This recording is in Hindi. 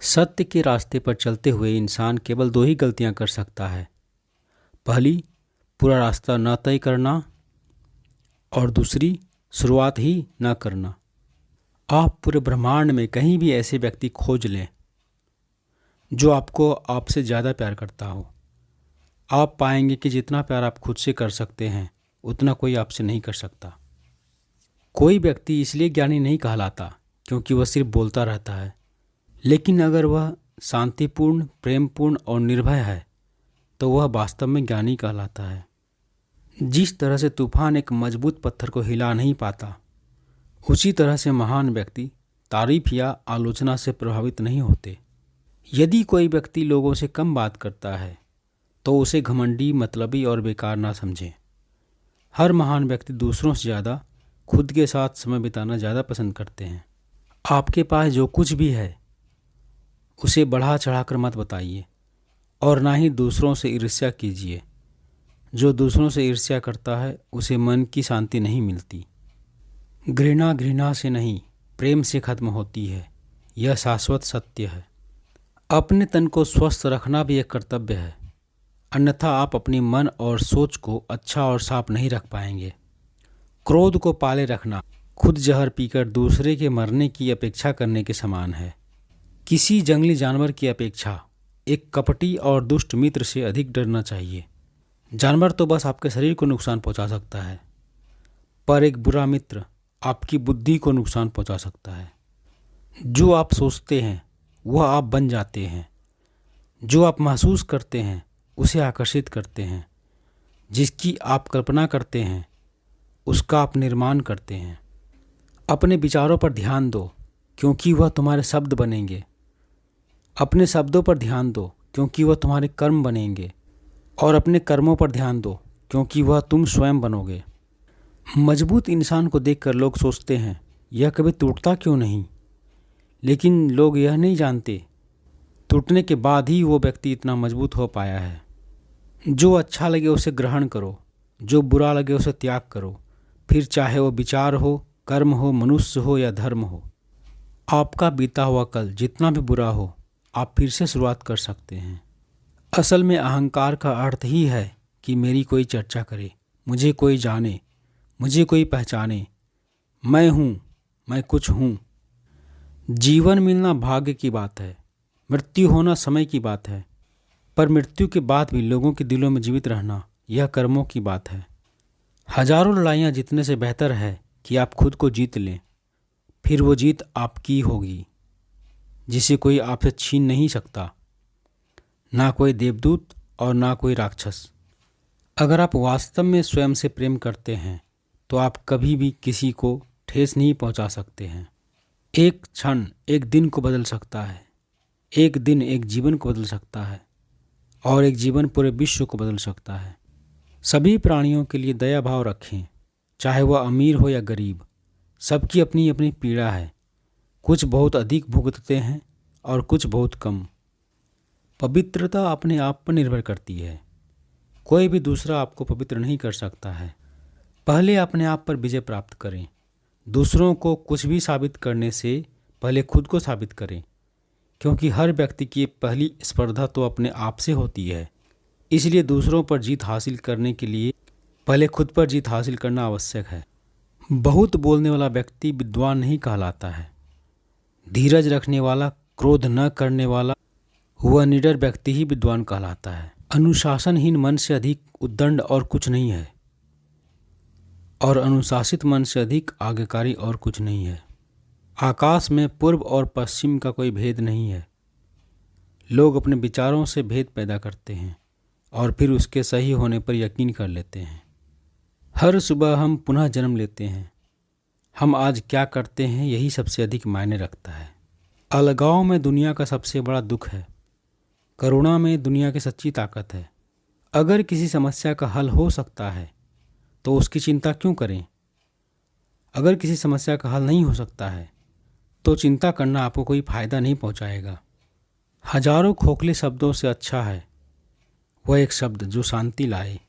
सत्य के रास्ते पर चलते हुए इंसान केवल दो ही गलतियां कर सकता है। पहली, पूरा रास्ता न तय करना, और दूसरी, शुरुआत ही न करना। आप पूरे ब्रह्मांड में कहीं भी ऐसे व्यक्ति खोज लें जो आपको आपसे ज़्यादा प्यार करता हो। आप पाएंगे कि जितना प्यार आप खुद से कर सकते हैं उतना कोई आपसे नहीं कर सकता। कोई व्यक्ति इसलिए ज्ञानी नहीं कहलाता क्योंकि वह सिर्फ बोलता रहता है, लेकिन अगर वह शांतिपूर्ण, प्रेमपूर्ण और निर्भय है तो वह वास्तव में ज्ञानी कहलाता है। जिस तरह से तूफान एक मजबूत पत्थर को हिला नहीं पाता, उसी तरह से महान व्यक्ति तारीफ या आलोचना से प्रभावित नहीं होते। यदि कोई व्यक्ति लोगों से कम बात करता है तो उसे घमंडी, मतलबी और बेकार ना समझें। हर महान व्यक्ति दूसरों से ज़्यादा खुद के साथ समय बिताना ज़्यादा पसंद करते हैं। आपके पास जो कुछ भी है उसे बढ़ा चढ़ाकर मत बताइए, और ना ही दूसरों से ईर्ष्या कीजिए। जो दूसरों से ईर्ष्या करता है उसे मन की शांति नहीं मिलती। घृणा घृणा से नहीं, प्रेम से खत्म होती है। यह शाश्वत सत्य है। अपने तन को स्वस्थ रखना भी एक कर्तव्य है, अन्यथा आप अपने मन और सोच को अच्छा और साफ नहीं रख पाएंगे। क्रोध को पाले रखना खुद जहर पीकर दूसरे के मरने की अपेक्षा करने के समान है। किसी जंगली जानवर की अपेक्षा एक कपटी और दुष्ट मित्र से अधिक डरना चाहिए। जानवर तो बस आपके शरीर को नुकसान पहुंचा सकता है, पर एक बुरा मित्र आपकी बुद्धि को नुकसान पहुंचा सकता है। जो आप सोचते हैं वह आप बन जाते हैं। जो आप महसूस करते हैं उसे आकर्षित करते हैं। जिसकी आप कल्पना करते हैं उसका आप निर्माण करते हैं। अपने विचारों पर ध्यान दो क्योंकि वह तुम्हारे शब्द बनेंगे। अपने शब्दों पर ध्यान दो क्योंकि वह तुम्हारे कर्म बनेंगे, और अपने कर्मों पर ध्यान दो क्योंकि वह तुम स्वयं बनोगे। मजबूत इंसान को देखकर लोग सोचते हैं यह कभी टूटता क्यों नहीं, लेकिन लोग यह नहीं जानते टूटने के बाद ही वो व्यक्ति इतना मजबूत हो पाया है। जो अच्छा लगे उसे ग्रहण करो, जो बुरा लगे उसे त्याग करो, फिर चाहे वो विचार हो, कर्म हो, मनुष्य हो या धर्म हो। आपका बीता हुआ कल जितना भी बुरा हो, आप फिर से शुरुआत कर सकते हैं। असल में अहंकार का अर्थ ही है कि मेरी कोई चर्चा करे, मुझे कोई जाने, मुझे कोई पहचाने, मैं हूँ, मैं कुछ हूँ। जीवन मिलना भाग्य की बात है, मृत्यु होना समय की बात है, पर मृत्यु के बाद भी लोगों के दिलों में जीवित रहना यह कर्मों की बात है। हजारों लड़ाइयाँ जीतने से बेहतर है कि आप खुद को जीत लें, फिर वो जीत आपकी होगी जिसे कोई आपसे छीन नहीं सकता, ना कोई देवदूत और ना कोई राक्षस। अगर आप वास्तव में स्वयं से प्रेम करते हैं तो आप कभी भी किसी को ठेस नहीं पहुंचा सकते हैं। एक क्षण एक दिन को बदल सकता है, एक दिन एक जीवन को बदल सकता है, और एक जीवन पूरे विश्व को बदल सकता है। सभी प्राणियों के लिए दया भाव रखें, चाहे वह अमीर हो या गरीब। सबकी अपनी अपनी पीड़ा है। कुछ बहुत अधिक भुगतते हैं और कुछ बहुत कम। पवित्रता अपने आप पर निर्भर करती है। कोई भी दूसरा आपको पवित्र नहीं कर सकता है। पहले अपने आप पर विजय प्राप्त करें। दूसरों को कुछ भी साबित करने से पहले खुद को साबित करें, क्योंकि हर व्यक्ति की पहली स्पर्धा तो अपने आप से होती है। इसलिए दूसरों पर जीत हासिल करने के लिए पहले खुद पर जीत हासिल करना आवश्यक है। बहुत बोलने वाला व्यक्ति विद्वान नहीं कहलाता है। धीरज रखने वाला, क्रोध न करने वाला, वह निडर व्यक्ति ही विद्वान कहलाता है। अनुशासनहीन मन से अधिक उद्दंड और कुछ नहीं है, और अनुशासित मन से अधिक आज्ञाकारी और कुछ नहीं है। आकाश में पूर्व और पश्चिम का कोई भेद नहीं है। लोग अपने विचारों से भेद पैदा करते हैं और फिर उसके सही होने पर यकीन कर लेते हैं। हर सुबह हम पुनः जन्म लेते हैं। हम आज क्या करते हैं यही सबसे अधिक मायने रखता है। अलगाव में दुनिया का सबसे बड़ा दुख है। करुणा में दुनिया की सच्ची ताकत है। अगर किसी समस्या का हल हो सकता है तो उसकी चिंता क्यों करें? अगर किसी समस्या का हल नहीं हो सकता है तो चिंता करना आपको कोई फायदा नहीं पहुंचाएगा। हजारों खोखले शब्दों से अच्छा है वह एक शब्द जो शांति लाए।